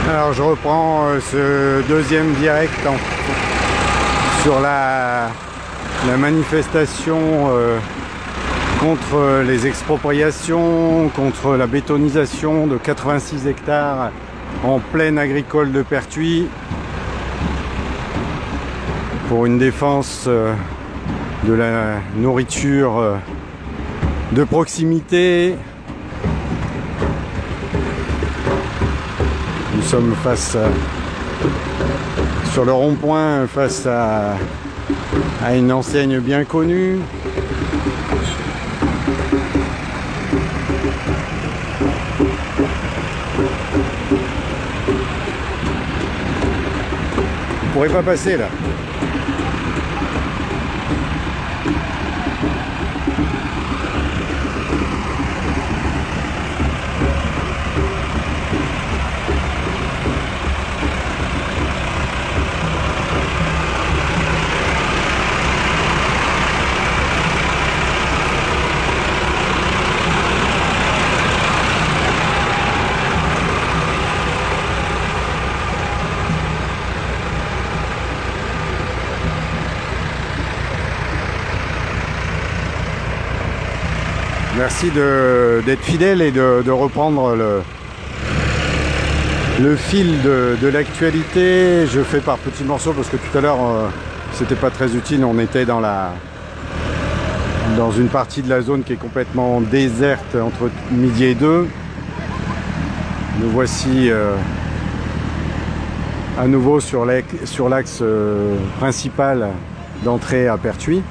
Alors je reprends ce deuxième direct sur la manifestation contre les expropriations, contre la bétonisation de 86 hectares en plaine agricole de Pertuis, pour une défense de la nourriture de proximité. Nous sommes sur le rond-point face à une enseigne bien connue. Vous pourrez pas passer là. Merci d'être fidèle et de reprendre le fil de l'actualité. Je fais par petits morceaux parce que tout à l'heure c'était pas très utile. On était dans une partie de la zone qui est complètement déserte entre midi et 2. Nous voici à nouveau sur l'axe principal d'entrée à Pertuis.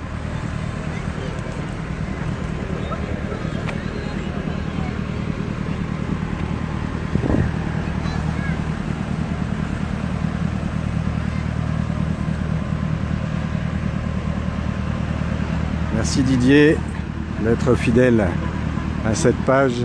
Merci Didier d'être fidèle à cette page.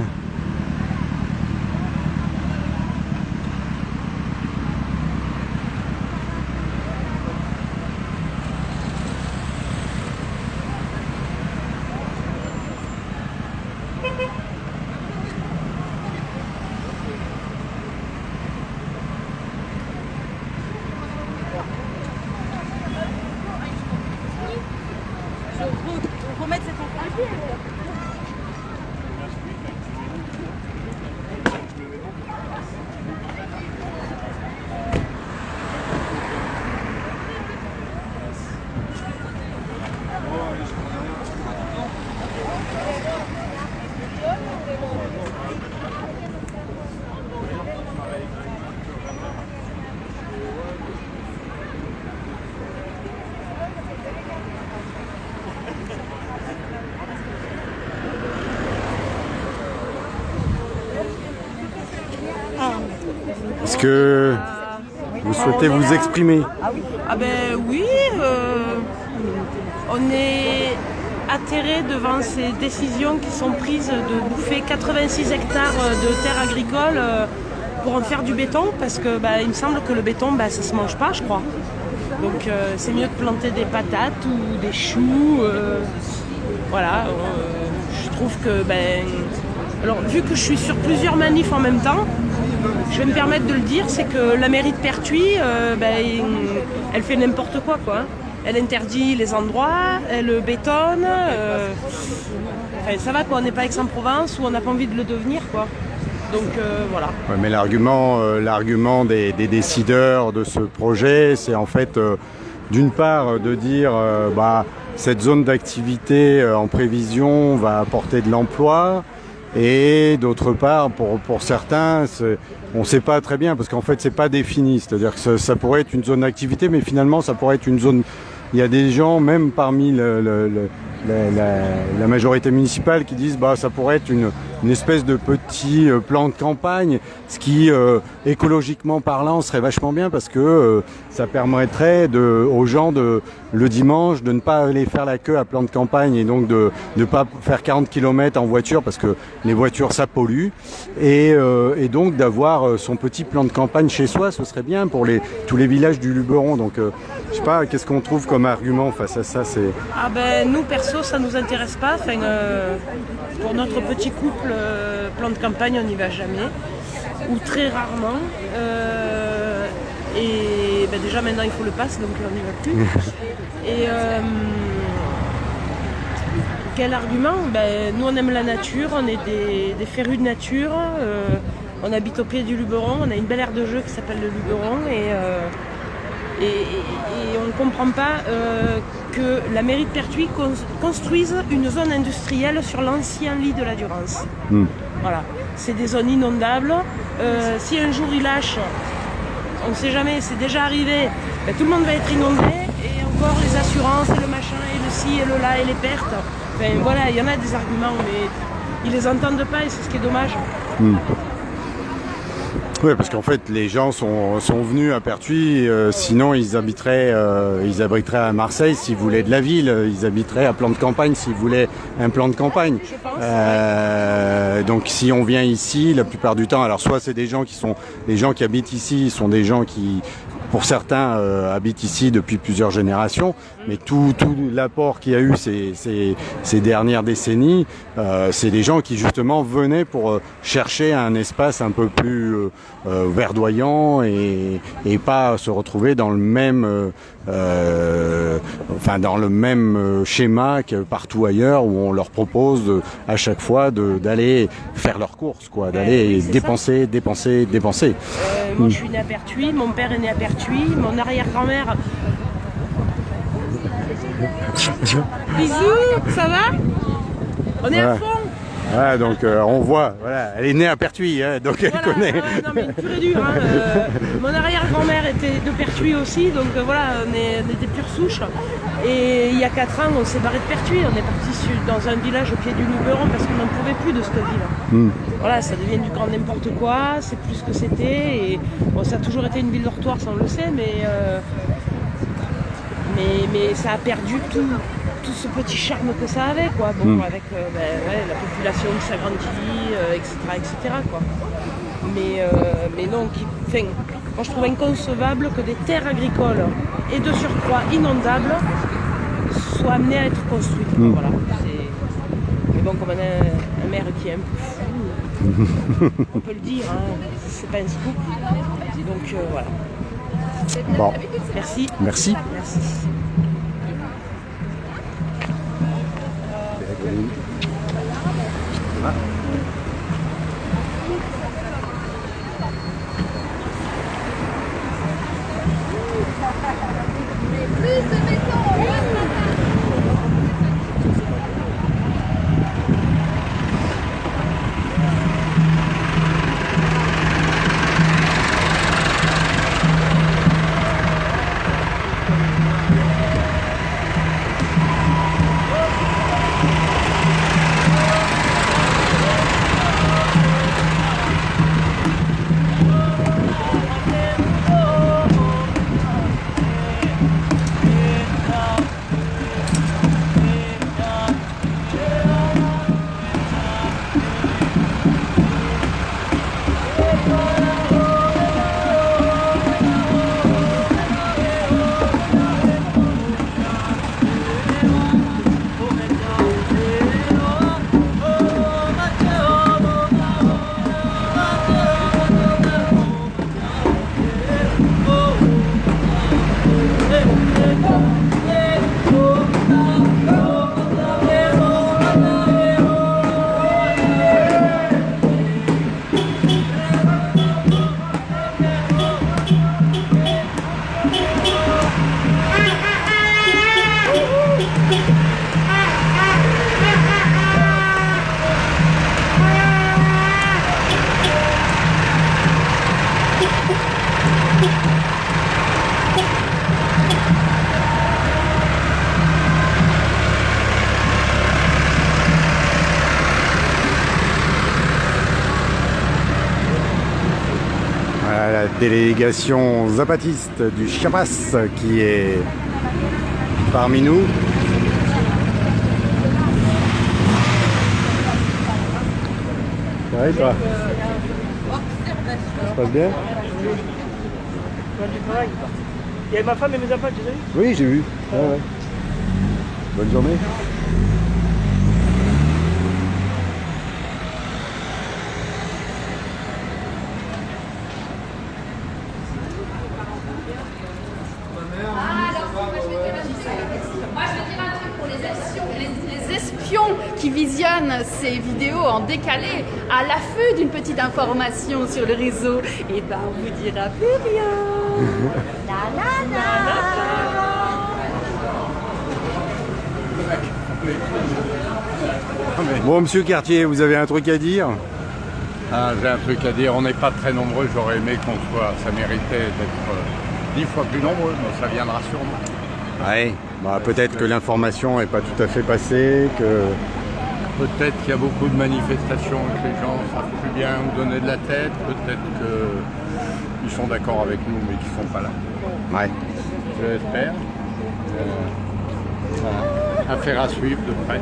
Est-ce que vous souhaitez vous exprimer? Ah ben oui, on est atterré devant ces décisions qui sont prises de bouffer 86 hectares de terres agricoles pour en faire du béton, parce que il me semble que le béton, ça se mange pas, je crois. Donc c'est mieux de planter des patates ou des choux. Voilà, je trouve que alors vu que je suis sur plusieurs manifs en même temps, je vais me permettre de le dire, c'est que la mairie de Pertuis, elle fait n'importe quoi, hein. Elle interdit les endroits, elle bétonne. Ça va quoi, on n'est pas Aix-en-Provence où on n'a pas envie de le devenir, quoi. Donc voilà. Ouais, mais l'argument des décideurs de ce projet, c'est en fait d'une part de dire cette zone d'activité en prévision va apporter de l'emploi. Et d'autre part, pour certains, on ne sait pas très bien, parce qu'en fait, c'est pas défini. C'est-à-dire que ça pourrait être une zone d'activité, mais finalement, ça pourrait être une zone... Il y a des gens, même parmi la majorité municipale, qui disent ça pourrait être une espèce de petit plan de campagne, ce qui, écologiquement parlant, serait vachement bien, parce que ça permettrait aux gens le dimanche de ne pas aller faire la queue à plan de campagne, et donc de ne pas faire 40 km en voiture, parce que les voitures ça pollue, et donc d'avoir son petit plan de campagne chez soi. Ce serait bien pour tous les villages du Luberon. Donc je sais pas, qu'est-ce qu'on trouve comme argument face à ça? Nous perso ça nous intéresse pas. Pour notre petit couple, plan de campagne on n'y va jamais, ou très rarement. Et déjà maintenant il faut le pass, donc on n'y va plus. Et quel argument? Nous on aime la nature, on est des férus de nature, on habite au pied du Luberon, on a une belle aire de jeu qui s'appelle le Luberon et on ne comprend pas que la mairie de Pertuis construise une zone industrielle sur l'ancien lit de la Durance. Voilà, c'est des zones inondables. Si un jour ils lâchent, on ne sait jamais, c'est déjà arrivé, tout le monde va être inondé et encore les assurances et le machin et le ci et le là et les pertes. Enfin voilà, il y en a des arguments, mais ils les entendent pas et c'est ce qui est dommage. Oui, parce qu'en fait, les gens sont venus à Pertuis, sinon ils abriteraient à Marseille s'ils voulaient de la ville, ils habiteraient à plan de campagne s'ils voulaient un plan de campagne. Je pense. Donc si on vient ici, la plupart du temps, alors soit c'est des gens qui habitent ici, sont des gens qui, pour certains, habitent ici depuis plusieurs générations, mais tout l'apport qu'il y a eu ces dernières décennies, c'est des gens qui justement venaient pour chercher un espace un peu plus verdoyant et pas se retrouver dans le même schéma que partout ailleurs où on leur propose à chaque fois d'aller faire leurs courses, quoi, d'aller dépenser. Moi je suis née à Pertuis, mon père est né à Pertuis, mon arrière-grand-mère. Bisous, ça va? On est à fond. Ouais, donc on voit, voilà, elle est née à Pertuis, hein, donc elle connaît. Non mais pur et dur. Mon arrière-grand-mère était de Pertuis aussi, donc voilà, on est des pures souches. Et il y a 4 ans, on s'est barré de Pertuis, on est parti dans un village au pied du Luberon parce qu'on n'en pouvait plus de cette ville. Voilà, ça devient du grand n'importe quoi, c'est plus ce que c'était. Et bon, ça a toujours été une ville dortoir, ça on le sait, mais ça a perdu tout ce petit charme que ça avait, quoi. Bon, avec la population qui s'agrandit, etc., quoi. Mais non, moi je trouve inconcevable que des terres agricoles et de surcroît inondables soient amenées à être construites. Voilà. Mais bon, comme on a un maire qui est un peu fou, on peut le dire, hein, c'est pas un scoop. Donc voilà. Bon. Merci. Merci. La délégation zapatiste du Chiapas qui est parmi nous. Ça va et toi? Ça se passe bien? Il y a ma femme et mes enfants, tu as vu? Oui, j'ai vu. Ouais. Bonne journée. visionne ces vidéos en décalé, à l'affût d'une petite information sur le réseau, et ben on vous dira plus rien. La la la. Bon, monsieur Cartier, vous avez un truc à dire? Ah, j'ai un truc à dire, on n'est pas très nombreux, j'aurais aimé qu'on soit, ça méritait d'être 10 fois plus nombreux, mais ça viendra sûrement. Ouais, bah, peut-être que l'information n'est pas tout à fait passée, que... Peut-être qu'il y a beaucoup de manifestations et que les gens ne savent plus bien où donner de la tête, peut-être qu'ils sont d'accord avec nous mais qu'ils ne sont pas là. Ouais. Je l'espère. Voilà. Affaire à suivre de près.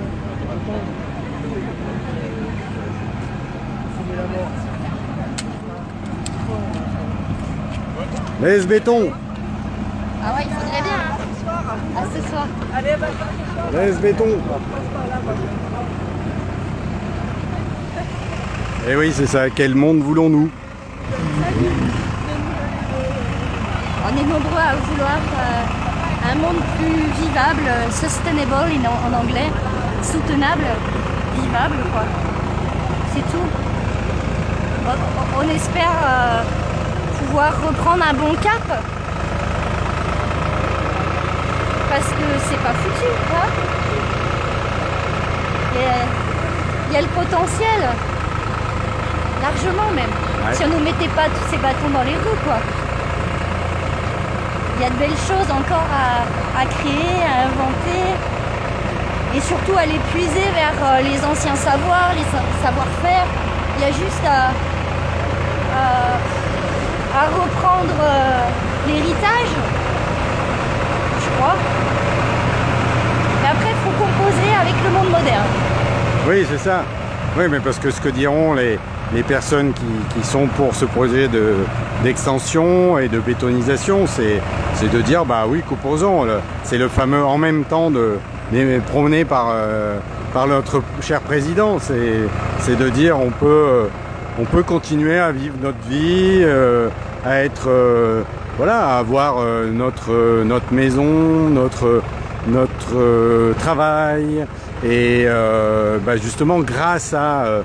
Laisse béton. Ah ouais, il faudrait bien. Hein. À ce soir. Laisse béton. Et oui, c'est ça. Quel monde voulons-nous? On est nombreux à vouloir un monde plus vivable, sustainable en anglais, soutenable, vivable quoi. C'est tout. On espère pouvoir reprendre un bon cap. Parce que c'est pas foutu, hein. Il y a le potentiel. Largement même. Ouais. Si on nous mettait pas tous ces bâtons dans les roues, quoi. Il y a de belles choses encore à créer, à inventer. Et surtout à les puiser vers les anciens savoirs, les savoir-faire. Il y a juste à reprendre l'héritage, je crois. Mais après, il faut composer avec le monde moderne. Oui, c'est ça. Oui, mais parce que ce que diront les personnes qui sont pour ce projet d'extension et de bétonisation, c'est de dire, bah oui, composons. C'est le fameux en même temps promené par notre cher président. C'est de dire, on peut continuer à vivre notre vie, à être, voilà, à avoir notre maison, notre travail. Et justement, grâce à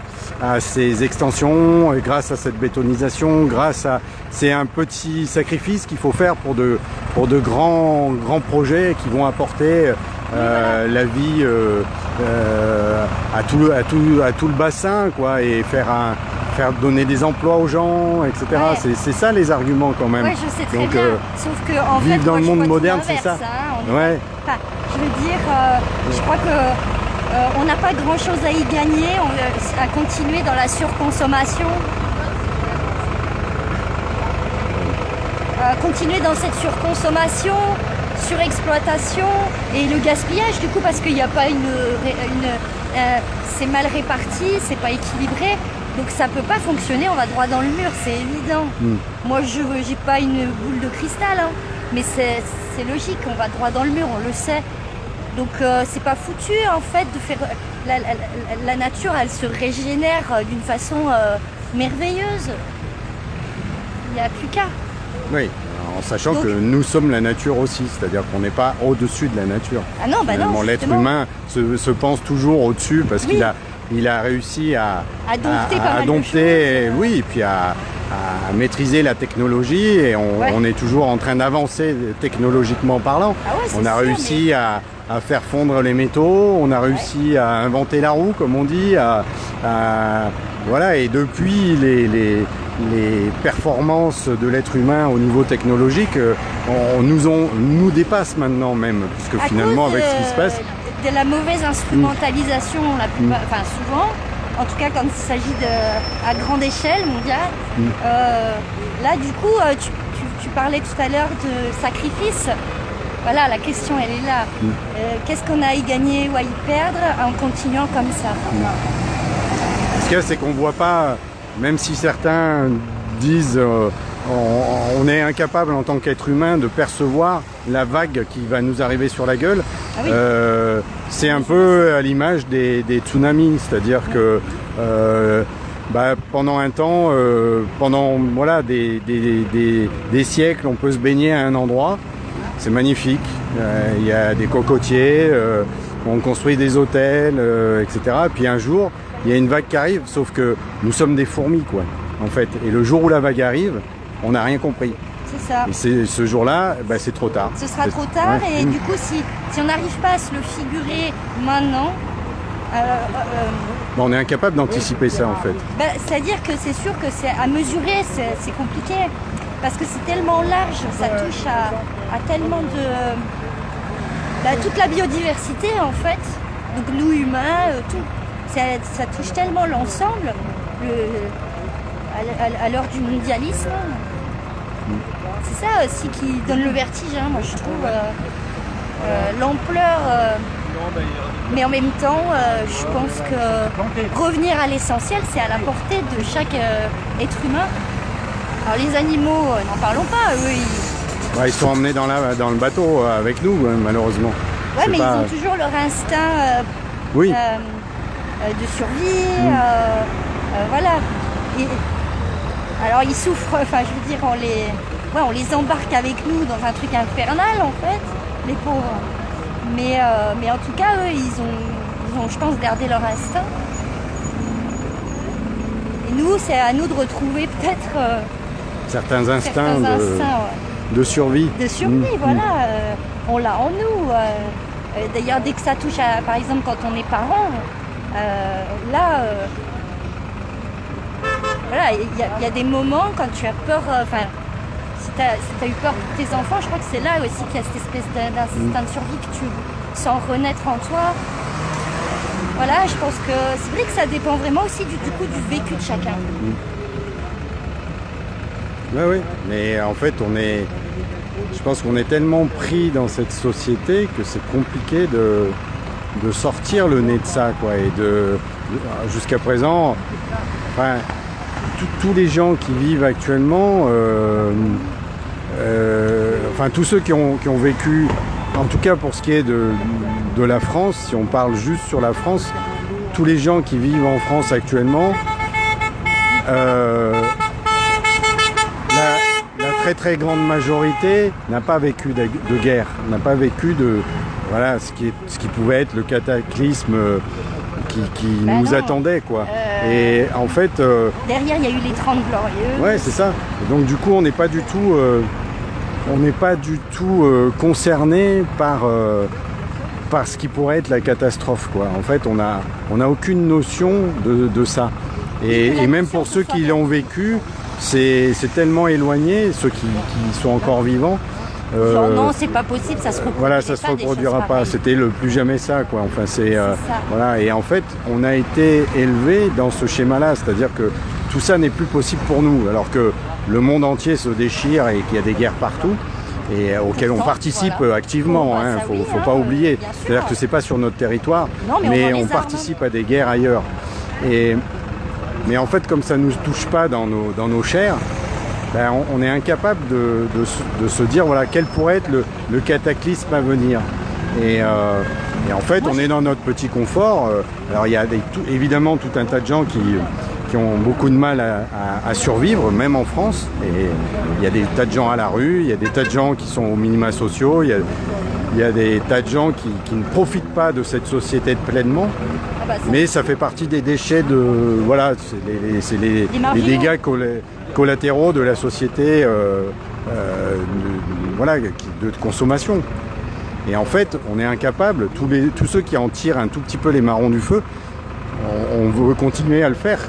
ces extensions, et grâce à cette bétonisation, c'est un petit sacrifice qu'il faut faire pour de grands projets qui vont apporter la vie à tout le bassin, quoi, et faire donner des emplois aux gens, etc. Ouais. C'est ça les arguments quand même. Oui, je sais très Donc, bien. Sauf que en vivre fait, dans moi, le je monde vois tout moderne, c'est l'inverse, ça. hein. Ouais. Enfin, je veux dire, je crois que on n'a pas grand-chose à y gagner à continuer dans la surconsommation. Continuer dans cette surconsommation, surexploitation et le gaspillage du coup parce qu'il n'y a pas c'est mal réparti, c'est pas équilibré, donc ça peut pas fonctionner, on va droit dans le mur, c'est évident. Moi j'ai pas une boule de cristal, hein, mais c'est logique, on va droit dans le mur, on le sait. Donc c'est pas foutu en fait de faire la nature, elle se régénère d'une façon merveilleuse. Il n'y a plus qu'à. Oui, en sachant que nous sommes la nature aussi, c'est-à-dire qu'on n'est pas au-dessus de la nature. Ah non, bah non. L'être humain se pense toujours au-dessus parce qu'il a réussi à dompter, oui, et puis à maîtriser la technologie et on est toujours en train d'avancer technologiquement parlant. Ah ouais, on a réussi à faire fondre les métaux, on a réussi à inventer la roue, comme on dit, voilà, et depuis les performances de l'être humain au niveau technologique nous dépassent maintenant même, puisque finalement avec ce qui se passe... De la mauvaise instrumentalisation, souvent, en tout cas quand il s'agit à grande échelle mondiale, là du coup, tu parlais tout à l'heure de sacrifice. Voilà, la question elle est là. Qu'est-ce qu'on a à y gagner ou à y perdre en continuant comme ça? Ce qu'il y a, c'est qu'on ne voit pas, même si certains disent on est incapable en tant qu'être humain de percevoir la vague qui va nous arriver sur la gueule. Ah oui. C'est un peu à l'image des tsunamis, c'est-à-dire que pendant un temps, pendant des siècles, on peut se baigner à un endroit. C'est magnifique, il y a des cocotiers, on construit des hôtels, etc. Puis un jour, il y a une vague qui arrive, sauf que nous sommes des fourmis, quoi, en fait. Et le jour où la vague arrive, on n'a rien compris. C'est ça. Et ce jour-là, c'est trop tard. Ce sera trop tard Ouais. et du coup, si on n'arrive pas à se le figurer maintenant, On est incapable d'anticiper ça, en fait. c'est-à-dire que c'est sûr que c'est à mesurer, c'est compliqué. Parce que c'est tellement large, ça touche à tellement de... toute la biodiversité, en fait. Donc nous, humains, tout. Ça touche tellement l'ensemble à l'heure du mondialisme. C'est ça aussi qui donne le vertige, hein, moi je trouve. L'ampleur... mais en même temps, je pense que revenir à l'essentiel, c'est à la portée de chaque être humain. Alors les animaux, n'en parlons pas, eux, Ils sont emmenés dans le bateau avec nous, malheureusement. Ouais, C'est mais pas- ils ont toujours leur instinct Oui, de survie, voilà. Alors ils souffrent, enfin je veux dire, on les embarque avec nous dans un truc infernal en fait, les pauvres. Mais en tout cas, eux, ils ont, je pense, gardé leur instinct. Et nous, c'est à nous de retrouver peut-être certains instincts ouais. de survie. De survie, voilà. On l'a en nous. D'ailleurs, dès que ça touche à, par exemple, quand on est parent, voilà, il y a des moments quand tu as peur, si tu as eu peur pour tes enfants, je crois que c'est là aussi qu'il y a cette espèce d'instinct de survie que tu sens renaître en toi. Voilà, je pense que c'est vrai que ça dépend vraiment aussi du coup du vécu de chacun. Oui, mais en fait, je pense qu'on est tellement pris dans cette société que c'est compliqué de sortir le nez de ça, quoi. Et jusqu'à présent, tous les gens qui vivent actuellement, tous ceux qui ont vécu, en tout cas pour ce qui est de la France, si on parle juste sur la France, tous les gens qui vivent en France actuellement, la très très grande majorité n'a pas vécu de guerre, n'a pas vécu de ce qui pouvait être le cataclysme qui nous non. attendait, quoi. Et en fait, Derrière, il y a eu les 30 glorieux. ouais, c'est ça. Et donc du coup, on n'est pas du tout concerné par ce qui pourrait être la catastrophe, quoi. En fait, on a aucune notion de ça. Et même pour ceux qui l'ont vécu, c'est tellement éloigné, ceux qui sont encore vivants. Genre, non, c'est pas possible, ça se reproduira Voilà, ça se pas, des reproduira choses pas. pareilles. C'était le plus jamais ça, quoi. Enfin, c'est ça. voilà. Et en fait, on a été élevé dans ce schéma-là, c'est-à-dire que tout ça n'est plus possible pour nous, alors que le monde entier se déchire et qu'il y a des guerres partout et auxquelles on Pourtant, activement. voilà. Hein, Ça, oui, faut pas oublier. bien sûr. C'est-à-dire que c'est pas sur notre territoire, Non, mais on vend les on armes. participe à des guerres ailleurs. Mais en fait, comme ça nous touche pas dans nos chairs, on est incapable de se dire voilà quel pourrait être le cataclysme à venir. Et en fait, on est dans notre petit confort. Alors il y a évidemment tout un tas de gens qui ont beaucoup de mal à survivre, même en France. Et il y a des tas de gens à la rue, il y a des tas de gens qui sont aux minima sociaux, il y a des tas de gens qui ne profitent pas de cette société pleinement. Ah bah, ça, Mais ça fait partie des déchets c'est les marginaux. dégâts collatéraux de la société de consommation. Et en fait, on est incapable, tous ceux qui en tirent un tout petit peu les marrons du feu, on veut continuer à le faire.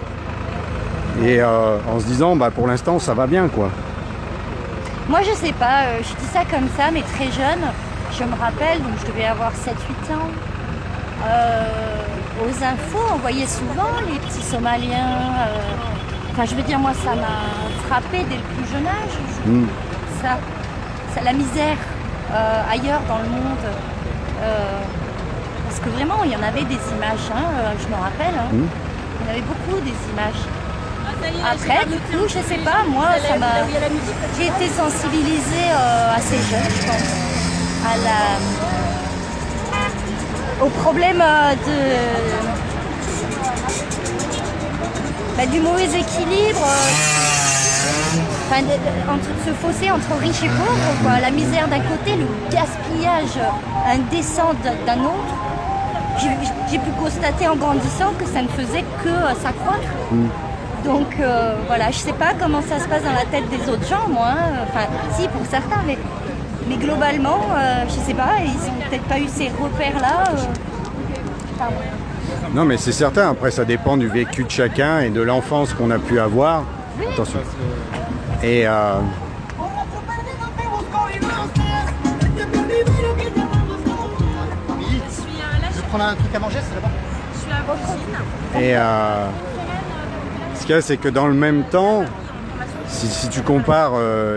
Et en se disant, pour l'instant, ça va bien, quoi. Moi, je sais pas, je dis ça comme ça, mais très jeune, je me rappelle, donc je devais avoir 7-8 ans. Aux infos, on voyait souvent les petits Somaliens. Je veux dire, moi, ça m'a frappé dès le plus jeune âge. Ça, la misère ailleurs dans le monde. Parce que vraiment, il y en avait des images, je me rappelle. Il y en avait beaucoup des images. Après, du coup, je sais pas, moi, j'ai été sensibilisée assez jeune, je pense, au problème du mauvais équilibre, entre ce fossé entre riches et pauvres, quoi. La misère d'un côté, le gaspillage indécent d'un autre. j'ai pu constater en grandissant que ça ne faisait que s'accroître. Donc voilà, je sais pas comment ça se passe dans la tête des autres gens, moi. Enfin, si, pour certains, mais globalement, je sais pas, ils ont peut-être pas eu ces repères-là. Pardon. Non, mais c'est certain. Après, ça dépend du vécu de chacun et de l'enfance qu'on a pu avoir. Oui. Attention. Et Je vais prendre un truc à manger, c'est là-bas. ce qu'il y a, c'est que dans le même temps, si tu compares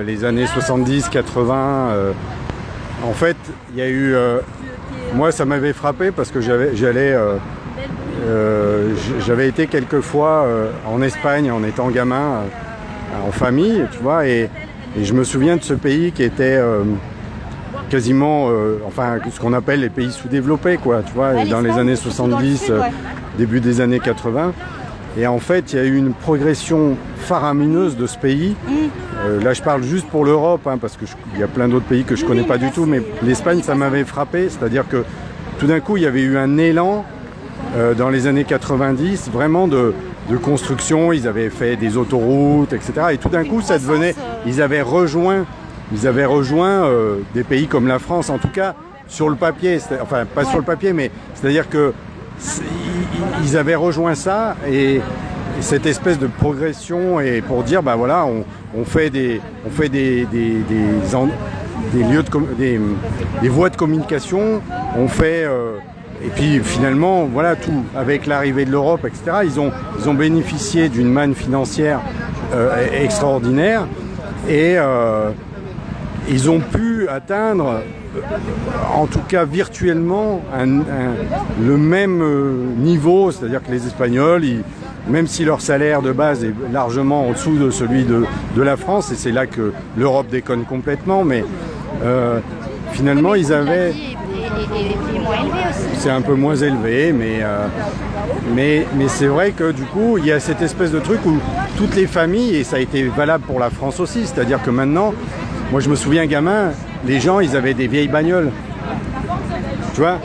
les années 70, 80, en fait, il y a eu... moi, ça m'avait frappé parce que j'avais été quelques fois en Espagne en étant gamin, en famille, tu vois, et je me souviens de ce pays qui était quasiment, enfin, ce qu'on appelle les pays sous-développés, quoi, tu vois, dans les années 70, début des années 80. Et en fait, il y a eu une progression faramineuse de ce pays. Là, je parle juste pour l'Europe, hein, parce qu'il y a plein d'autres pays que je ne connais pas du tout, mais l'Espagne, ça m'avait frappé. C'est-à-dire que tout d'un coup, il y avait eu un élan dans les années 90, vraiment de construction. Ils avaient fait des autoroutes, etc. Et tout d'un coup, ça devenait... Ils avaient rejoint des pays comme la France, en tout cas sur le papier. Enfin, pas sur le papier, mais c'est-à-dire que ils avaient rejoint ça et cette espèce de progression, et pour dire bah voilà, on fait des lieux des voies de communication, on fait et puis finalement voilà, tout avec l'arrivée de l'Europe, etc. Ils ont bénéficié d'une manne financière extraordinaire et ils ont pu atteindre, en tout cas virtuellement, le même niveau, c'est-à-dire que les Espagnols, même si leur salaire de base est largement en dessous de celui de la France, et c'est là que l'Europe déconne complètement, mais finalement ils avaient... est moins élevé aussi. C'est un peu moins élevé, mais c'est vrai que du coup, il y a cette espèce de truc où toutes les familles, et ça a été valable pour la France aussi, c'est-à-dire que maintenant, moi je me souviens gamin, les gens, ils avaient des vieilles bagnoles. Tu vois,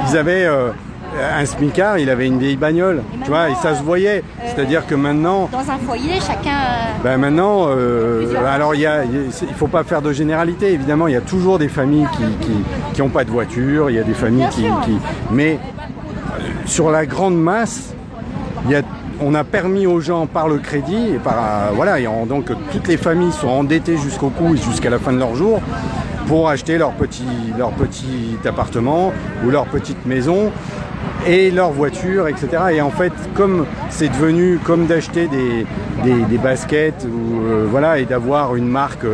ils avaient un smicard, il avait une vieille bagnole. Tu vois, et ça se voyait. C'est-à-dire que maintenant... Dans un foyer, chacun... Ben maintenant, alors il faut pas faire de généralité, évidemment, il y a toujours des familles qui n'ont pas de voiture, il y a des familles qui... Mais sur la grande masse, on a permis aux gens par le crédit, et donc toutes les familles sont endettées jusqu'au cou et jusqu'à la fin de leur jour pour acheter leur petit appartement ou leur petite maison et leur voiture, etc. Et en fait, comme c'est devenu comme d'acheter des baskets et d'avoir une marque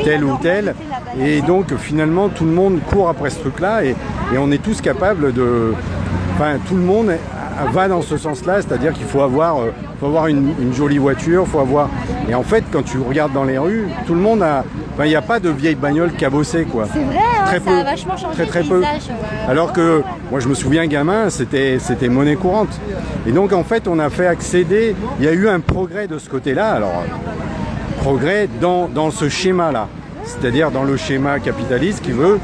telle ou telle, et donc finalement tout le monde court après ce truc-là et on est tous capables de... Enfin, tout le monde va dans ce sens-là, c'est-à-dire qu'il faut avoir une jolie voiture, Et en fait, quand tu regardes dans les rues, tout le monde a... Enfin, il n'y a pas de vieilles bagnoles cabossées, quoi. C'est vrai, hein, très ça peu. a vachement changé très le peu. paysage. Alors que, moi je me souviens gamin, c'était monnaie courante. Et donc en fait, on a fait accéder... Il y a eu un progrès de ce côté-là, alors... Progrès dans ce schéma-là. C'est-à-dire dans le schéma capitaliste qui veut...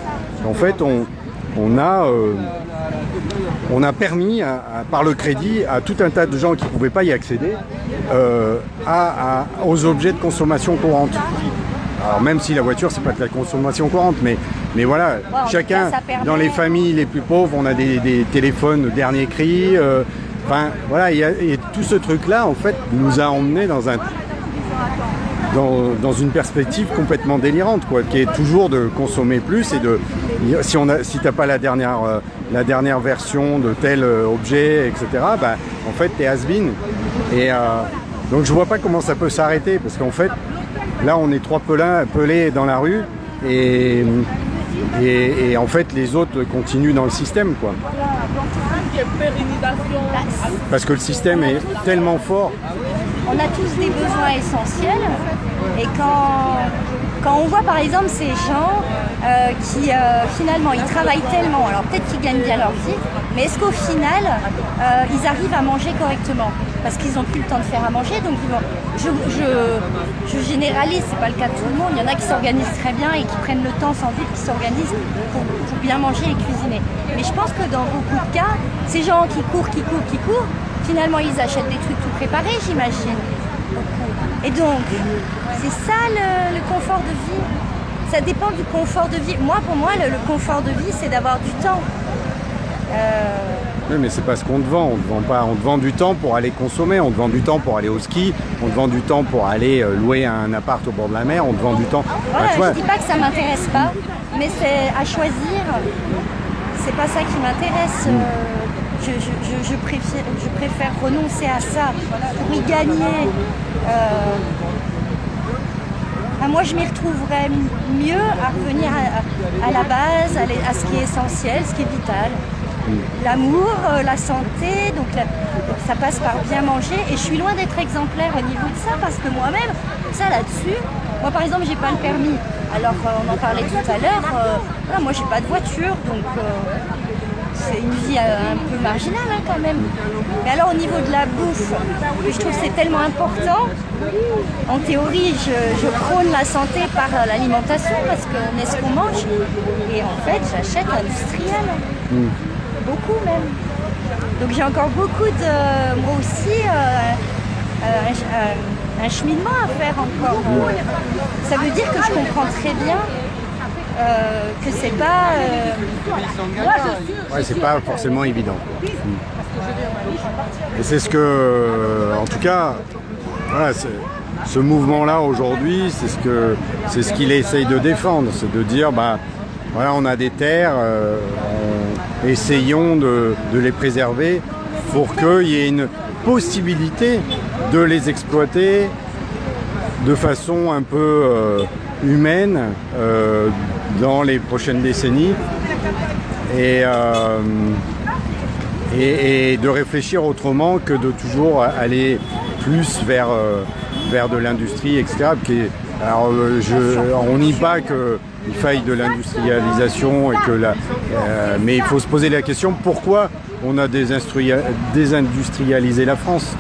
En fait, on a permis, par le crédit, à tout un tas de gens qui ne pouvaient pas y accéder, aux objets de consommation courante. Alors même si la voiture, c'est pas de la consommation courante, mais voilà, chacun, dans les familles les plus pauvres, on a des téléphones dernier cri. Enfin, voilà, et tout ce truc-là, en fait, nous a emmenés dans une perspective complètement délirante, quoi, qui est toujours de consommer plus et si t'as pas la dernière version de tel objet, etc. Bah, en fait, t'es has-been. Et donc je vois pas comment ça peut s'arrêter, parce qu'en fait, là, on est trois pelés dans la rue et en fait, les autres continuent dans le système, quoi. Parce que le système est tellement fort. On a tous des besoins essentiels et quand on voit par exemple ces gens qui finalement ils travaillent tellement, alors peut-être qu'ils gagnent bien leur vie, mais est-ce qu'au final ils arrivent à manger correctement parce qu'ils n'ont plus le temps de faire à manger. Donc je généralise, c'est pas le cas de tout le monde. Il y en a qui s'organisent très bien et qui prennent le temps sans doute, qui s'organisent pour bien manger et cuisiner. Mais je pense que dans beaucoup de cas, ces gens qui courent, finalement ils achètent des trucs tout préparés, j'imagine. Et donc, c'est ça le confort de vie. Ça dépend du confort de vie. Pour moi, le confort de vie, c'est d'avoir du temps. Oui, mais c'est pas ce qu'on te vend. On te vend pas. On te vend du temps pour aller consommer. On te vend du temps pour aller au ski. On te vend du temps pour aller louer un appart au bord de la mer. On te vend du temps. Voilà, je dis pas que ça m'intéresse pas, mais c'est à choisir. C'est pas ça qui m'intéresse. Je préfère renoncer à ça pour y gagner. Moi, je m'y retrouverais mieux à revenir à la base, à ce qui est essentiel, ce qui est vital. L'amour, la santé, donc ça passe par bien manger. Et je suis loin d'être exemplaire au niveau de ça, parce que moi-même, ça là-dessus, moi par exemple, j'ai pas le permis. Alors, on en parlait tout à l'heure, moi j'ai pas de voiture, donc c'est une vie un peu marginale quand même. Mais alors au niveau de la bouffe, je trouve que c'est tellement important. En théorie, je prône la santé par l'alimentation parce qu'on est ce qu'on mange. Et en fait, j'achète industriel. Beaucoup même. Donc j'ai encore beaucoup de... Moi aussi, un cheminement à faire encore. Ça veut dire que je comprends très bien que c'est pas... Ouais, c'est pas forcément évident. Et c'est ce que, en tout cas, voilà, ce mouvement-là aujourd'hui, c'est ce qu'il essaye de défendre, c'est de dire, voilà, on a des terres, essayons de les préserver pour qu'il y ait une possibilité de les exploiter de façon un peu humaine dans les prochaines décennies et de réfléchir autrement que de toujours aller plus vers de l'industrie, etc. Alors, on nie pas qu'il faille de l'industrialisation, mais il faut se poser la question pourquoi on a désindustrialisé la France.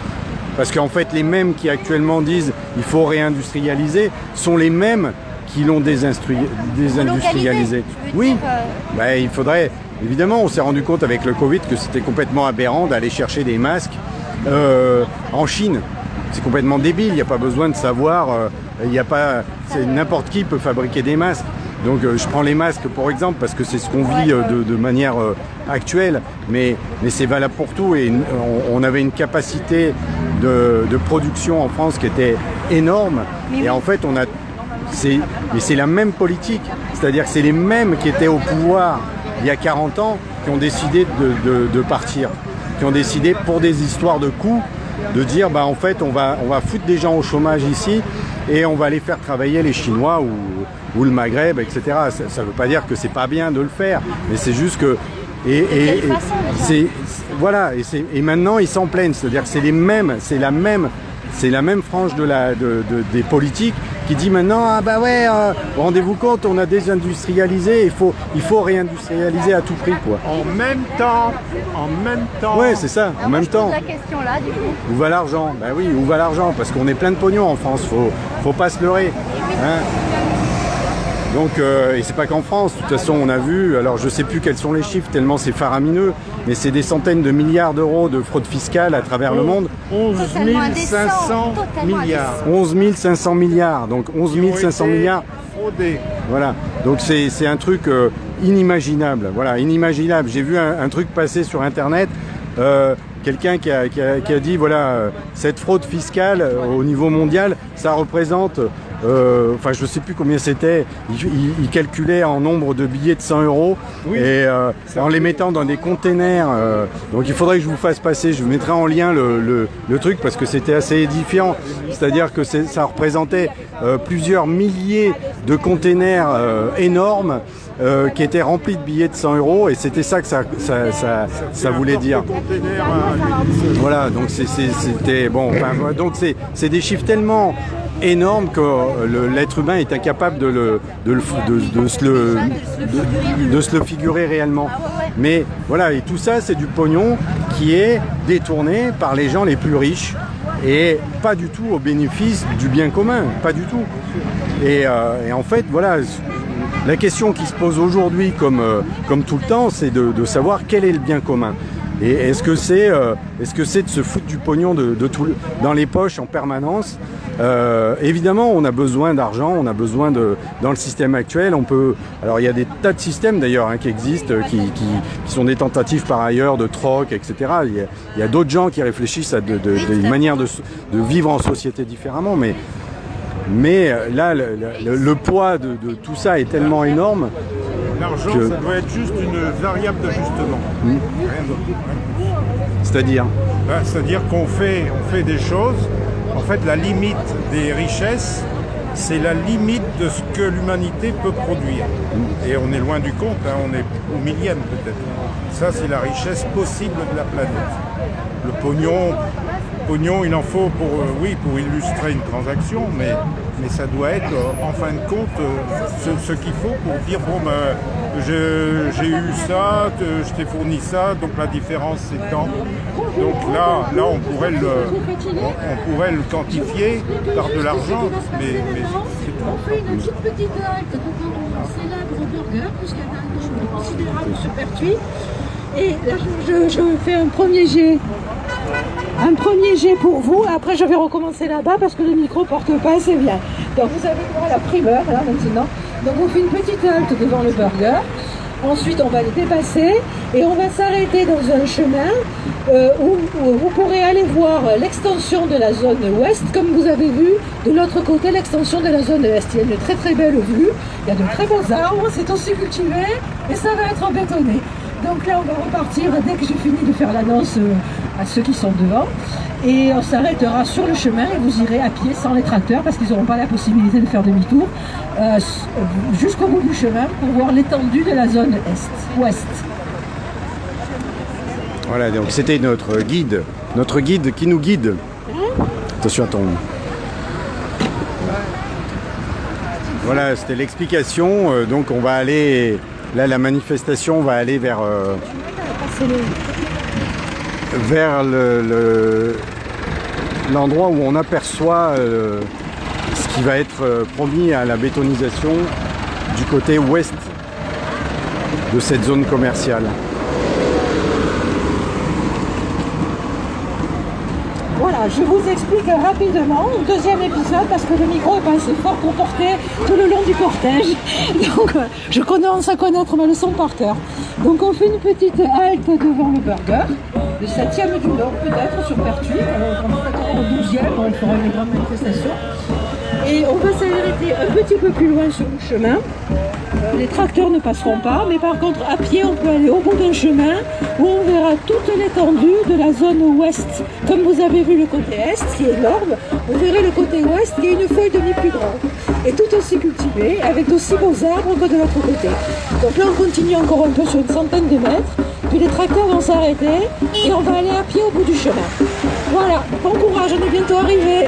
Parce qu'en fait, les mêmes qui actuellement disent il faut réindustrialiser sont les mêmes qui l'ont désindustrialisé. Oui, il faudrait... Évidemment, on s'est rendu compte avec le Covid que c'était complètement aberrant d'aller chercher des masques en Chine. C'est complètement débile, il n'y a pas besoin de savoir, n'importe qui peut fabriquer des masques. Donc je prends les masques pour exemple parce que c'est ce qu'on vit de manière actuelle, mais c'est valable pour tout et on avait une capacité de production en France qui était énorme et en fait c'est la même politique, c'est-à-dire que c'est les mêmes qui étaient au pouvoir il y a 40 ans qui ont décidé de partir, qui ont décidé pour des histoires de coûts de dire en fait on va foutre des gens au chômage ici et on va les faire travailler les Chinois ou le Maghreb, etc. Ça ne veut pas dire que c'est pas bien de le faire, mais c'est juste que et maintenant ils s'en plaignent, c'est-à-dire que c'est la même frange des politiques qui dit maintenant rendez-vous compte, on a désindustrialisé, il faut réindustrialiser à tout prix quoi. En même temps. Ouais, c'est ça, en même temps. Je pose la question là du coup. Où va l'argent? Oui, où va l'argent? Parce qu'on est plein de pognon en France, faut pas se leurrer. Hein. Donc, et c'est pas qu'en France, de toute façon on a vu, alors je sais plus quels sont les chiffres tellement c'est faramineux, mais c'est des centaines de milliards d'euros de fraude fiscale à travers le monde. 11 500 milliards. 11 500 milliards, donc 11 500 milliards. Fraudés. Voilà, donc c'est un truc inimaginable, voilà, inimaginable. J'ai vu un truc passer sur internet, quelqu'un qui a dit voilà, cette fraude fiscale au niveau mondial, ça représente... je sais plus combien c'était, il calculait en nombre de billets de 100 € et en les mettant dans des containers. Donc il faudrait que je vous fasse passer, je vous mettrai en lien le truc parce que c'était assez édifiant. C'est-à-dire que ça représentait plusieurs milliers de containers énormes qui étaient remplis de billets de 100 € et c'était ça que ça voulait dire. Voilà, donc c'était bon. Donc c'est des chiffres tellement énorme que l'être humain est incapable de se le figurer réellement. Mais voilà, et tout ça, c'est du pognon qui est détourné par les gens les plus riches et pas du tout au bénéfice du bien commun, pas du tout. Et en fait, voilà, la question qui se pose aujourd'hui, comme tout le temps, c'est de savoir quel est le bien commun. Et est-ce que c'est de se foutre du pognon de tout dans les poches en permanence? Évidemment, on a besoin d'argent, on a besoin dans le système actuel. Alors il y a des tas de systèmes d'ailleurs qui existent, qui sont des tentatives par ailleurs de troc, etc. Il y a d'autres gens qui réfléchissent à des manières de vivre en société différemment, mais là, le poids de tout ça est tellement énorme. L'argent, ça doit être juste une variable d'ajustement. Rien d'autre. C'est-à-dire C'est-à-dire qu'on fait des choses. En fait, la limite des richesses, c'est la limite de ce que l'humanité peut produire. Et on est loin du compte, on est au millième peut-être. Ça, c'est la richesse possible de la planète. Le pognon, il en faut pour illustrer une transaction, mais ça doit être, en fin de compte, ce qu'il faut pour dire, j'ai eu ça, je t'ai fourni ça, donc la différence c'est tant. Donc là on pourrait le quantifier par de l'argent, mais c'est tout. On fait une petite halte devant un célèbre burger, puisqu'il y a un nombre considérable sur Pertuis. Et là, je fais un premier jet. Un premier jet pour vous, après je vais recommencer là-bas parce que le micro porte pas assez bien. Donc vous allez voir la primeur là maintenant. Donc on fait une petite halte devant le burger. Ensuite on va le dépasser et on va s'arrêter dans un chemin où vous pourrez aller voir l'extension de la zone ouest, comme vous avez vu de l'autre côté l'extension de la zone est. Il y a une très très belle vue, il y a de très beaux arbres, c'est aussi cultivé et ça va être bétonné. Donc là on va repartir dès que j'ai fini de faire l'annonce à ceux qui sont devant et on s'arrêtera sur le chemin et vous irez à pied sans les tracteurs parce qu'ils n'auront pas la possibilité de faire demi-tour jusqu'au bout du chemin pour voir l'étendue de la zone ouest. Voilà, donc c'était notre guide qui nous guide. Attention à ton... Voilà, c'était l'explication. Donc on va aller... Là, la manifestation va aller vers l'endroit où on aperçoit ce qui va être promis à la bétonisation du côté ouest de cette zone commerciale. Voilà, je vous explique rapidement au deuxième épisode parce que le micro est pas assez fort pour porter tout le long du cortège. Donc je commence à connaître ma leçon par cœur. Donc on fait une petite halte devant le burger, le 7e du Nord peut-être sur Pertuis, on au 12e, on fera une grande manifestation. Et on va s'arrêter un petit peu plus loin sur le chemin. Les tracteurs ne passeront pas, mais par contre à pied on peut aller au bout d'un chemin où on verra toute l'étendue de la zone ouest. Comme vous avez vu le côté est qui est énorme, vous verrez le côté ouest qui est une feuille demi plus grande et tout aussi cultivé avec d'aussi beaux arbres que de l'autre côté. Donc là on continue encore un peu sur une centaine de mètres, puis les tracteurs vont s'arrêter et on va aller à pied au bout du chemin. Voilà, bon courage, on est bientôt arrivé.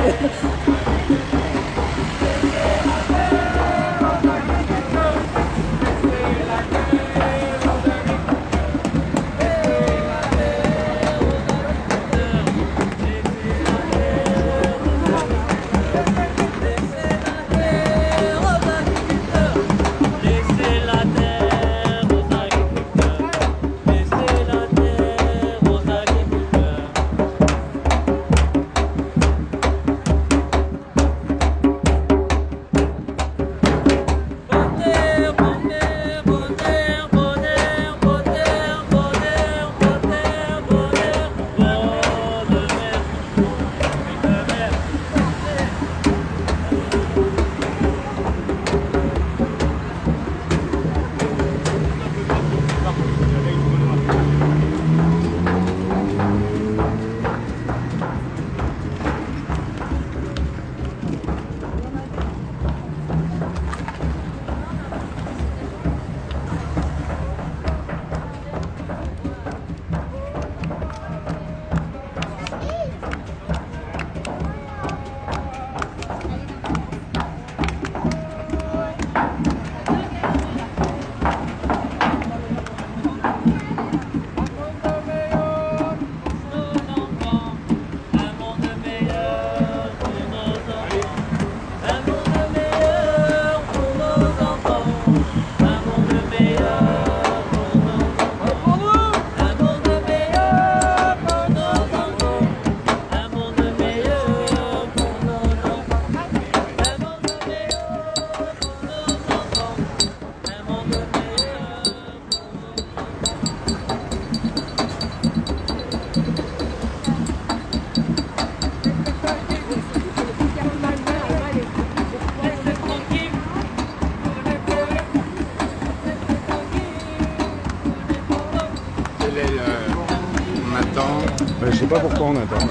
sais pas pourquoi on attend.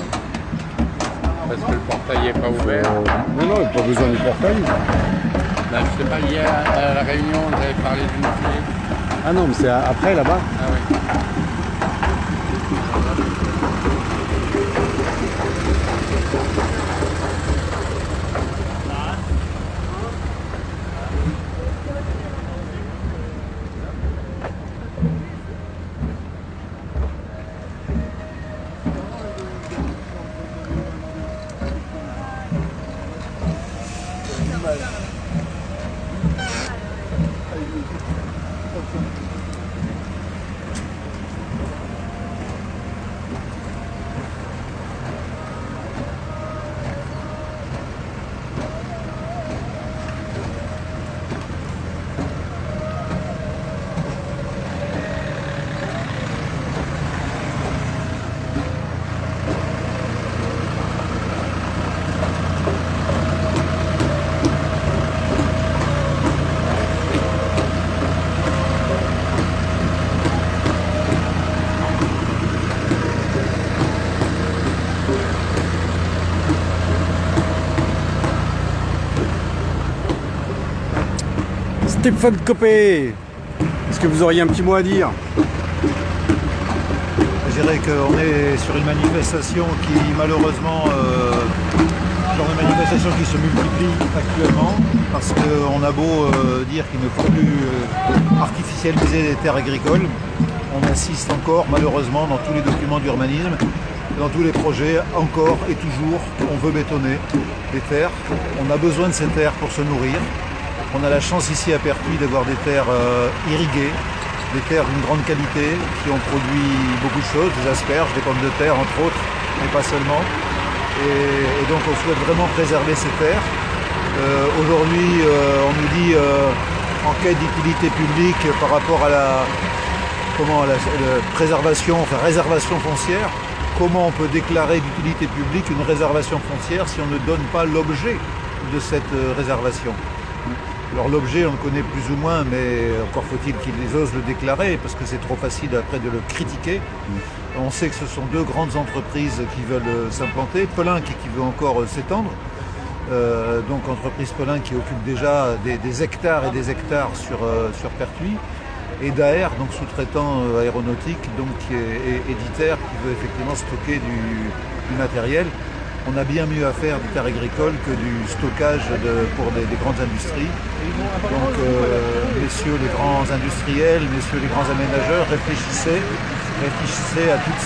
Parce que le portail n'est pas ouvert. Non, non, pas besoin du portail. Là, je sais pas, hier à la réunion, on avait parlé d'une clé. Ah non, mais c'est après là-bas. Ah oui. Stéphane Copé, est-ce que vous auriez un petit mot à dire? Je dirais qu'on est sur une manifestation qui malheureusement, genre une manifestation qui se multiplie actuellement, parce qu'on a beau dire qu'il ne faut plus artificialiser les terres agricoles, on insiste encore malheureusement dans tous les documents d'urbanisme, dans tous les projets, encore et toujours, on veut bétonner les terres. On a besoin de ces terres pour se nourrir. On a la chance ici à Pertuis d'avoir des terres irriguées, des terres d'une grande qualité qui ont produit beaucoup de choses, des asperges, des pommes de terre entre autres, mais pas seulement. Et donc on souhaite vraiment préserver ces terres. Aujourd'hui on nous dit en quête d'utilité publique par rapport à la préservation, enfin réservation foncière. Comment on peut déclarer d'utilité publique une réservation foncière si on ne donne pas l'objet de cette réservation? Alors l'objet, on le connaît plus ou moins, mais encore faut-il qu'ils osent le déclarer, parce que c'est trop facile après de le critiquer. On sait que ce sont deux grandes entreprises qui veulent s'implanter, Pelin qui veut encore s'étendre, donc entreprise Pelin qui occupe déjà des hectares et des hectares sur Pertuis, et Daher, donc sous-traitant aéronautique, donc qui est éditeur, qui veut effectivement stocker du matériel. On a bien mieux à faire du terre agricole que du stockage pour des grandes industries. Donc, messieurs les grands industriels, messieurs les grands aménageurs, réfléchissez à toutes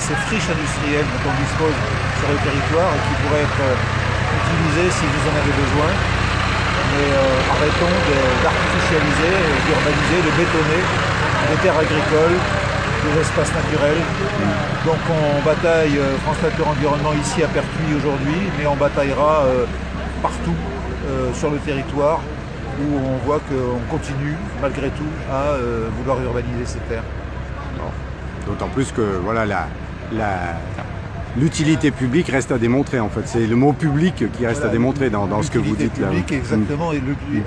ces friches industrielles dont on dispose sur le territoire et qui pourraient être utilisées si vous en avez besoin. Mais arrêtons d'artificialiser, d'urbaniser, de bétonner des terres agricoles, des espaces naturels. Donc on bataille France Nature Environnement ici à Pertuis aujourd'hui, mais on bataillera partout sur le territoire où on voit qu'on continue malgré tout à vouloir urbaniser ces terres. D'autant plus que voilà, l'utilité publique reste à démontrer en fait. C'est le mot public qui reste à démontrer dans ce que vous dites là. L'utilité publique exactement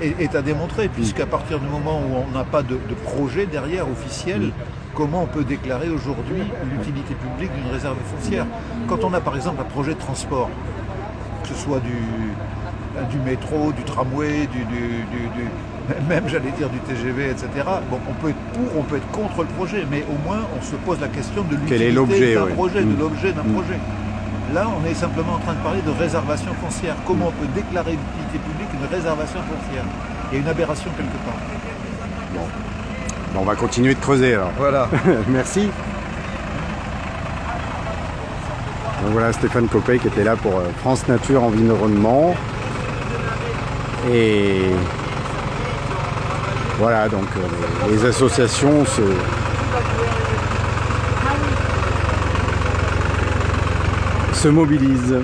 est à démontrer, puisqu'à partir du moment où on n'a pas de projet derrière officiel, comment on peut déclarer aujourd'hui l'utilité publique d'une réserve foncière? Quand on a par exemple un projet de transport, que ce soit du métro, du tramway, même j'allais dire du TGV, etc. Bon, on peut être pour, on peut être contre le projet, mais au moins on se pose la question de l'utilité d'un projet, de l'objet d'un projet. Là, on est simplement en train de parler de réservation foncière. Comment on peut déclarer l'utilité publique une réservation foncière? Il y a une aberration quelque part. Bon, on va continuer de creuser alors. Voilà. Merci. Donc voilà Stéphane Copé qui était là pour France Nature Environnement. Et voilà, donc les associations se mobilisent.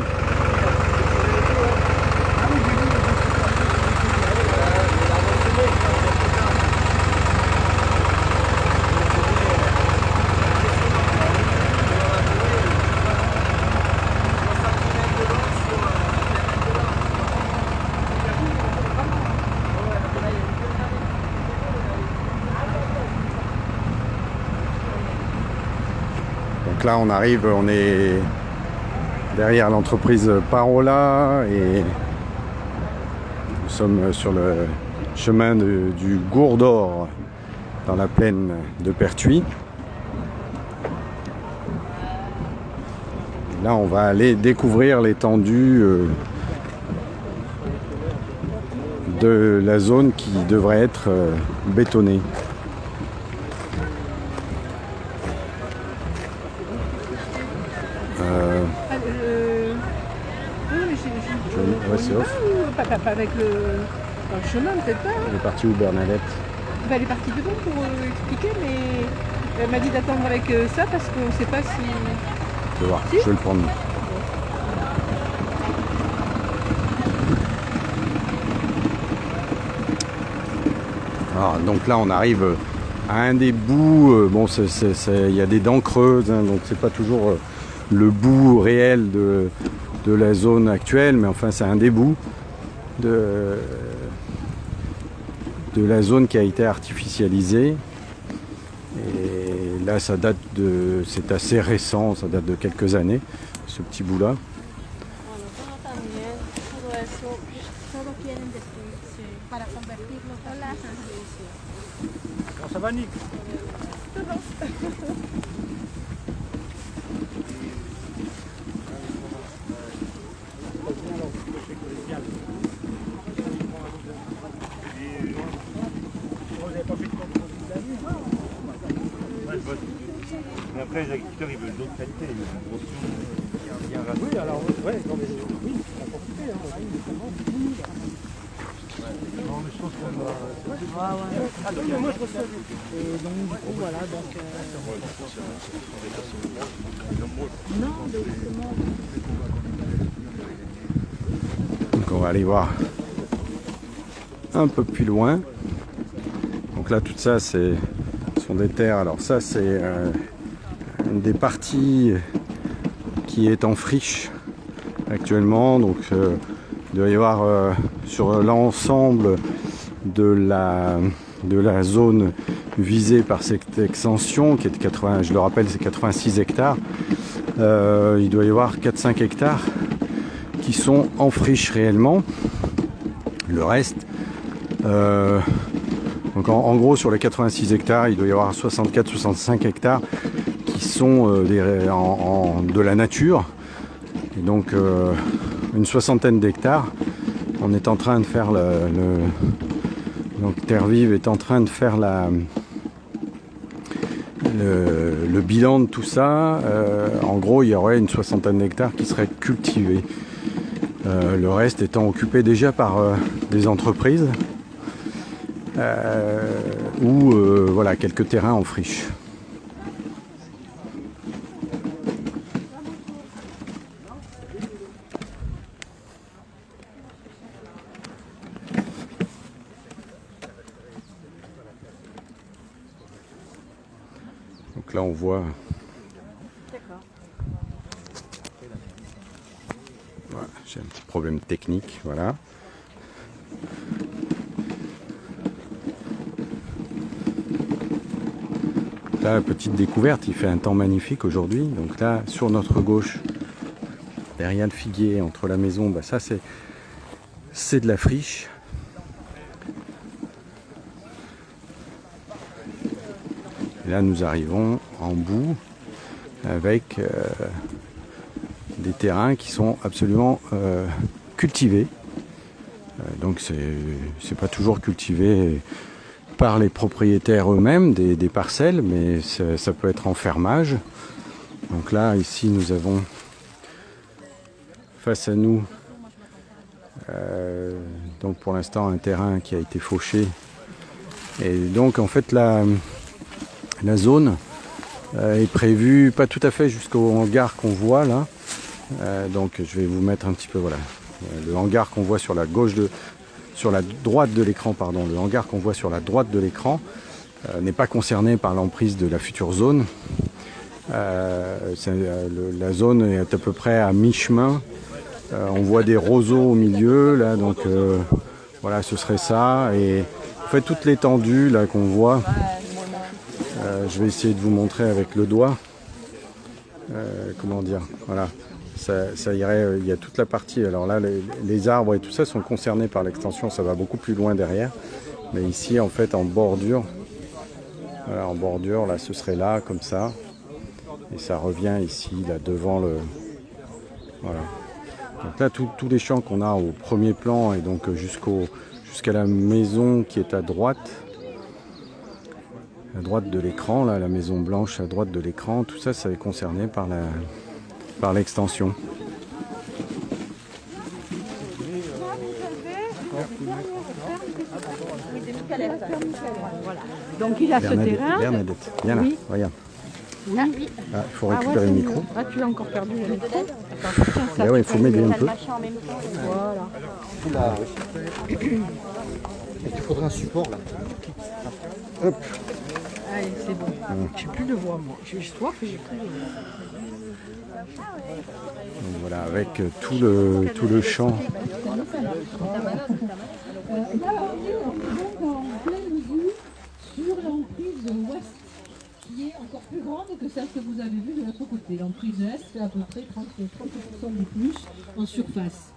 Donc là on arrive, on est derrière l'entreprise Parola et nous sommes sur le chemin du Gour d'Or dans la plaine de Pertuis. Là on va aller découvrir l'étendue de la zone qui devrait être bétonnée. Ouais, c'est off. Pas avec le chemin, peut-être pas. Elle est partie où, Bernadette? Elle est partie devant pour expliquer, mais elle m'a dit d'attendre avec ça parce qu'on ne sait pas si... Je vais voir, Si. je vais le prendre. Alors, donc là, on arrive à un des bouts. Bon, il y a des dents creuses, hein, donc c'est pas toujours le bout réel de la zone actuelle, mais enfin, c'est un des bouts de la zone qui a été artificialisée. Et là, ça date de, c'est assez récent, ça date de quelques années, ce petit bout-là. Ça va, Nick? Mais après, les agriculteurs, ils veulent d'autres qualités, ils veulent une grosse bien rasée. Oui, alors, ouais, non, mais oui, on va profiter, hein, Non, mais je pense qu'on va... Ah, donc, moi, je reçois. Donc du coup voilà, donc Donc on va aller voir un peu plus loin. Donc là, tout ça, ce sont des terres. Alors ça, c'est une des parties qui est en friche actuellement. Donc il doit y avoir sur l'ensemble de la zone visée par cette extension, qui est de 80, je le rappelle, c'est 86 hectares. Il doit y avoir 4-5 hectares qui sont en friche réellement. Le reste, donc en gros sur les 86 hectares, il doit y avoir 64-65 hectares qui sont de la nature. Et donc une soixantaine d'hectares, on est en train de faire donc Terre Vive est en train de faire le bilan de tout ça. En gros, il y aurait une soixantaine d'hectares qui seraient cultivés. Le reste étant occupé déjà par des entreprises ou voilà, quelques terrains en friche. Donc là on voit. Voilà, j'ai un petit problème technique, voilà. Là, petite découverte, il fait un temps magnifique aujourd'hui. Donc là, sur notre gauche, derrière le figuier, entre la maison, bah ça c'est de la friche. Et là, nous arrivons en bout avec des terrains qui sont absolument cultivés. Donc c'est pas toujours cultivé par les propriétaires eux-mêmes des parcelles, mais ça peut être en fermage. Donc là, ici, nous avons face à nous, donc pour l'instant, un terrain qui a été fauché. Et donc, en fait, la zone est prévue pas tout à fait jusqu'au hangar qu'on voit là. Donc, je vais vous mettre un petit peu, voilà, le hangar qu'on voit sur la droite de l'écran, pardon, le hangar qu'on voit sur la droite de l'écran n'est pas concerné par l'emprise de la future zone. La zone est à peu près à mi-chemin. On voit des roseaux au milieu, là, donc voilà, ce serait ça. Et en fait, toute l'étendue là qu'on voit, je vais essayer de vous montrer avec le doigt. comment dire, voilà, ça irait, il y a toute la partie, alors là les arbres et tout ça sont concernés par l'extension, ça va beaucoup plus loin derrière, mais ici en fait en bordure, voilà, en bordure, là ce serait là comme ça, et ça revient ici, là devant le, voilà. Donc là tous les champs qu'on a au premier plan et donc jusqu'à la maison qui est à droite de l'écran, là, la maison blanche à droite de l'écran, tout ça, ça est concerné par l'extension. Donc il a ce terrain. Bernadette, viens là, Oui. regarde. Oui. Ah, il faut récupérer le micro. Ah, tu l'as encore perdu le micro. Eh ouais, il faut m'aider un peu. Voilà. Et il faudrait un support là. Hop. Allez, c'est bon. J'ai plus de voix, moi. J'ai soif et j'ai plus de voix. Donc voilà, avec tout le champ. Là, on est donc en pleine vue sur l'emprise ouest, qui est encore plus grande que celle que vous avez vue de l'autre côté. L'emprise est fait à peu près 30% de plus en surface.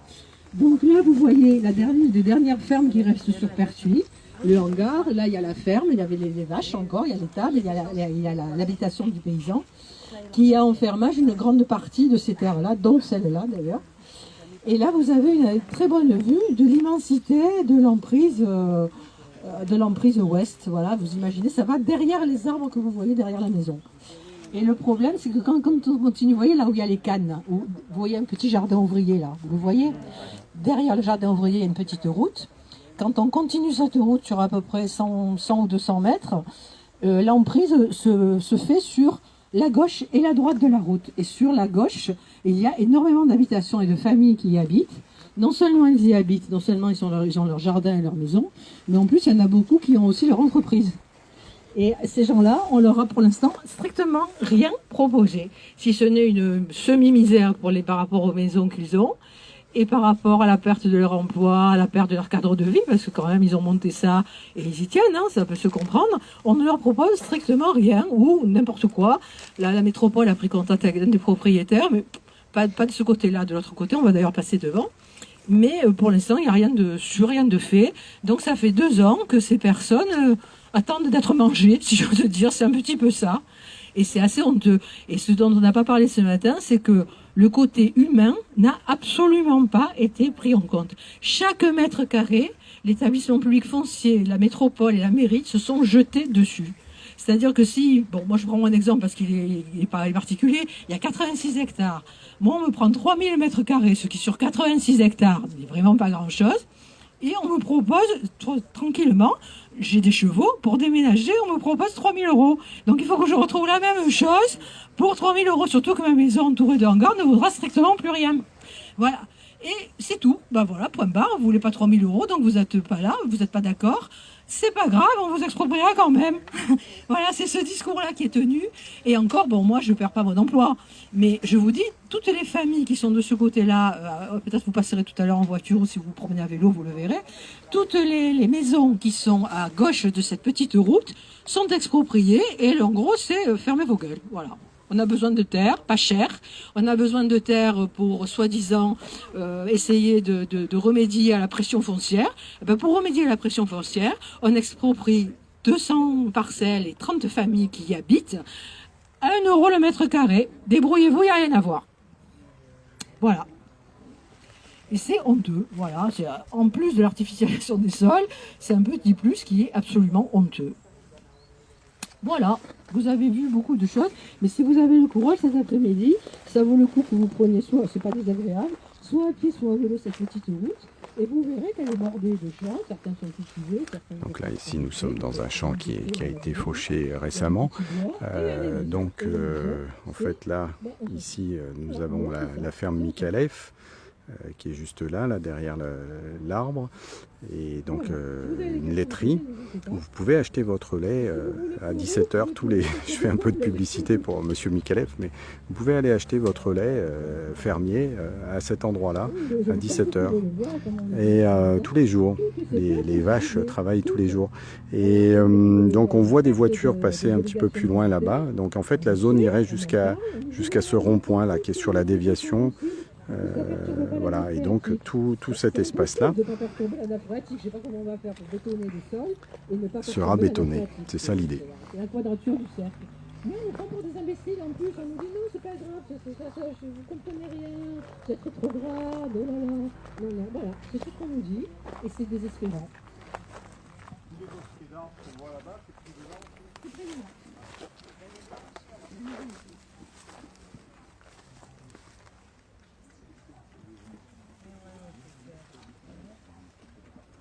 Donc là, vous voyez les dernières fermes qui restent sur Pertuis, le hangar, là il y a la ferme, il y avait les vaches encore, il y a les tables, il y a l'habitation du paysan, qui a en fermage une grande partie de ces terres-là, dont celle-là d'ailleurs. Et là, vous avez une très bonne vue de l'immensité de l'emprise ouest. Voilà, vous imaginez, ça va derrière les arbres que vous voyez derrière la maison. Et le problème, c'est que quand on continue, vous voyez là où il y a les cannes, là, où vous voyez un petit jardin ouvrier là, vous voyez, derrière le jardin ouvrier, il y a une petite route. Quand on continue cette route sur à peu près 100 ou 200 mètres, l'emprise se fait sur la gauche et la droite de la route. Et sur la gauche, il y a énormément d'habitations et de familles qui y habitent. Non seulement ils y habitent, non seulement ils ont leur jardin et leur maison, mais en plus il y en a beaucoup qui ont aussi leur entreprise. Et ces gens-là, on leur a pour l'instant strictement rien proposé, si ce n'est une semi-misère par rapport aux maisons qu'ils ont, et par rapport à la perte de leur emploi, à la perte de leur cadre de vie, parce que quand même ils ont monté ça et ils y tiennent, hein, ça peut se comprendre, on ne leur propose strictement rien, ou n'importe quoi. Là, la métropole a pris contact avec un des propriétaires, mais pas de ce côté-là, de l'autre côté, on va d'ailleurs passer devant. Mais pour l'instant, il n'y a rien de fait. Donc ça fait 2 ans que ces personnes attendent d'être mangées, si j'ose dire, c'est un petit peu ça. Et c'est assez honteux. Et ce dont on n'a pas parlé ce matin, c'est que le côté humain n'a absolument pas été pris en compte. Chaque mètre carré, l'établissement public foncier, la métropole et la mairie se sont jetés dessus. C'est-à-dire que si, bon, moi je prends mon exemple parce qu'il est particulier, il y a 86 hectares. Moi, on me prend 3000 mètres carrés, ce qui sur 86 hectares n'est vraiment pas grand-chose. Et on me propose, tranquillement, j'ai des chevaux, pour déménager, on me propose 3000 €. Donc il faut que je retrouve la même chose pour 3000 €, surtout que ma maison entourée de hangars ne vaudra strictement plus rien. Voilà. Et c'est tout. Ben voilà, point barre, vous voulez pas 3000 €, donc vous n'êtes pas là, vous n'êtes pas d'accord. C'est pas grave, on vous expropriera quand même. Voilà, c'est ce discours-là qui est tenu. Et encore, bon, moi, je perds pas mon emploi. Mais je vous dis, toutes les familles qui sont de ce côté-là, peut-être vous passerez tout à l'heure en voiture ou si vous vous promenez à vélo, vous le verrez. Toutes les maisons qui sont à gauche de cette petite route sont expropriées. Et en gros, c'est fermez vos gueules. Voilà. On a besoin de terre, pas cher. On a besoin de terre pour, soi-disant, essayer de remédier à la pression foncière. Et ben, pour remédier à la pression foncière, on exproprie 200 parcelles et 30 familles qui y habitent à 1 € le mètre carré. Débrouillez-vous, il n'y a rien à voir. Voilà. Et c'est honteux. Voilà. En plus de l'artificialisation des sols, c'est un petit plus qui est absolument honteux. Voilà, vous avez vu beaucoup de choses, mais si vous avez le courage cet après-midi, ça vaut le coup que vous preniez soit, c'est pas désagréable, soit à pied, soit à vélo cette petite route, et vous verrez qu'elle est bordée de champs, certains sont cultivés, certains... Donc là, ici, nous sommes dans un champ qui a été fauché récemment. En fait, là, ici, nous avons la ferme Mikalev, qui est juste là derrière l'arbre, et donc une laiterie où vous pouvez acheter votre lait à 17h tous les... Je fais un peu de publicité pour Monsieur Mikalev, mais vous pouvez aller acheter votre lait fermier à cet endroit-là à 17h, et tous les jours. Les vaches travaillent tous les jours, et donc on voit des voitures passer un petit peu plus loin là-bas. Donc en fait la zone irait jusqu'à ce rond-point là qui est sur la déviation. Voilà, et donc tout cet espace-là sera bétonné. C'est ça l'idée. La quadrature du cercle. Mais on prend pour des imbéciles en plus, on nous dit non, c'est pas grave, vous comprenez rien, c'est trop grave, oh là là. Non, non, voilà, c'est tout ce qu'on nous dit, et c'est désespérant.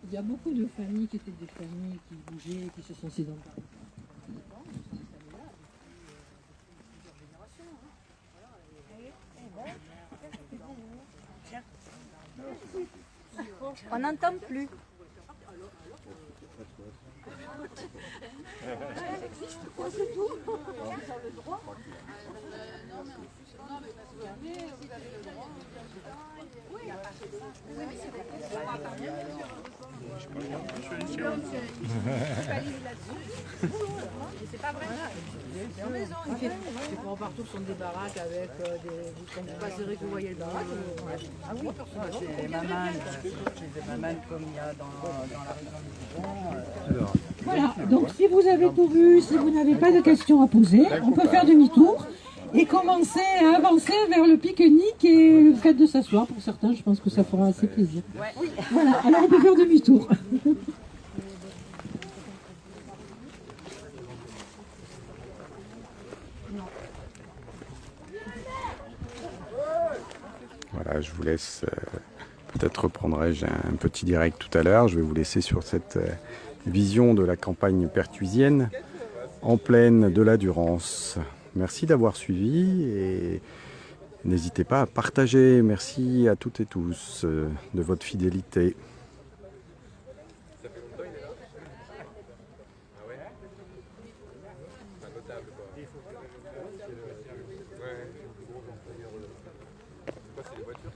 Il y a beaucoup de familles qui étaient des familles qui bougeaient, qui se sont sédentarisées. On n'entend plus. C'est pas vrai. Les grands partout sont des baraques avec quand vous passerez que vous voyez le baraque. Ah oui, c'est des mamans comme il y a dans la région du Voilà, donc si vous avez tout vu, si vous n'avez pas de questions à poser, on peut faire demi-tour et commencer à avancer vers le pique-nique et le fait de s'asseoir. Pour certains, je pense que ça fera assez plaisir. Voilà, alors on peut faire demi-tour. Voilà, je vous laisse, peut-être reprendrai-je un petit direct tout à l'heure. Je vais vous laisser sur cette vision de la campagne pertuisienne en plaine de la Durance. Merci d'avoir suivi et n'hésitez pas à partager. Merci à toutes et tous de votre fidélité. C'est des voitures.